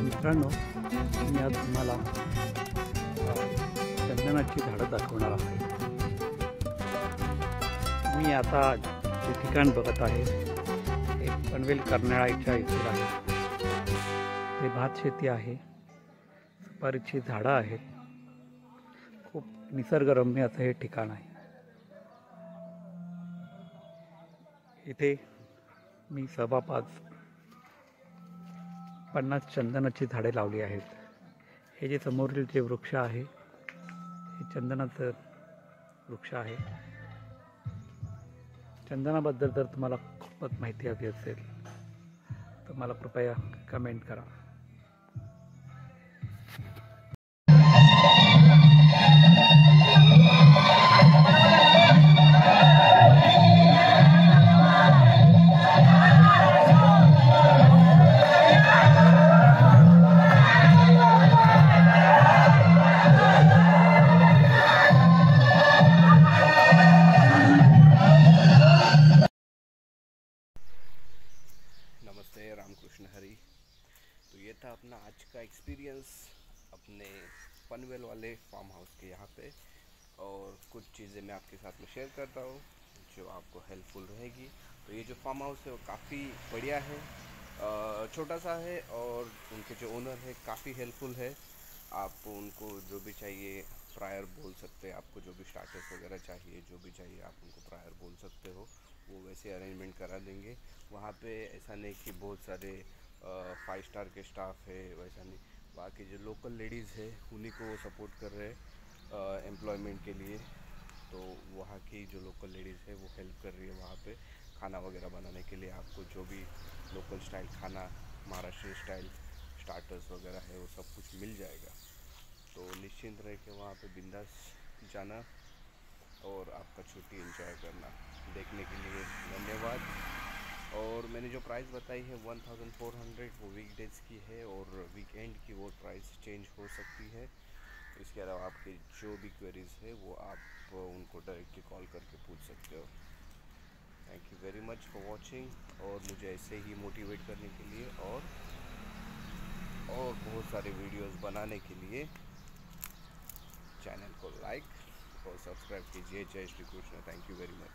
मित्रांनो, मी आज तुम्हाला चंदनाची झाडं दाखवणार आहे. मी आता जे ठिकाण बघत आहे एक पनवेल कर्नाळाच्या इथे आहे. ते भात शेती आहे, सुपारीची झाडं आहेत. खूप निसर्गरम्य असं हे ठिकाण आहे. इथे मी 50 चंदनाची झाडे लावली आहेत. हे जे समोरील जे वृक्ष आहे हे चंदनाचं वृक्ष आहे. चंदनाबद्दल जर तुम्हाला खूपच माहिती हवी असेल तर मला कृपया कमेंट करा. नमस्ते, रामकृष्ण हरी। तो ये था अपना आज का एक्सपीरियंस अपने पनवेल वाले फार्म हाउस के यहाँ पे, और कुछ चीज़ें मैं आपके साथ में शेयर करता हूँ जो आपको हेल्पफुल रहेगी। तो ये जो फार्म हाउस है वो काफ़ी बढ़िया है, छोटा सा है, और उनके जो ओनर है काफ़ी हेल्पफुल है। आप उनको जो भी चाहिए प्रायर बोल सकते हैं, आपको जो भी स्टार्टर्स वगैरह चाहिए, जो भी चाहिए आप उनको प्रायर बोल सकते हो, वो वैसे अरेंजमेंट करा देंगे। वहाँ पे ऐसा नहीं कि बहुत सारे 5 स्टार के स्टाफ है, वैसा नहीं। वहाँ की जो लोकल लेडीज़ है उन्हीं को वो सपोर्ट कर रहे हैं एम्प्लॉयमेंट के लिए। तो वहाँ की जो लोकल लेडीज़ है वो हेल्प कर रही है वहाँ पे खाना वगैरह बनाने के लिए। आपको जो भी लोकल स्टाइल खाना, महाराष्ट्र स्टाइल स्टार्टर्स वगैरह है वो सब कुछ मिल जाएगा। तो निश्चिंत रह के वहाँ पे बिंदास जाना और आपका छुट्टी एंजॉय करना। देखने के लिए धन्यवाद। और मैंने जो प्राइस बताई है 1400 वो वीकडेज़ की है, और वीकेंड की वो प्राइस चेंज हो सकती है। इसके अलावा आपके जो भी क्वेरीज़ है वो आप उनको डायरेक्टली कॉल करके पूछ सकते हो। Thank you very much for watching, और मुझे ऐसे ही मोटिवेट करने के लिए और बहुत सारे वीडियोस बनाने के लिए चैनल को लाइक और सब्सक्राइब कीजिए। जय Shri Krishna. Thank you very much.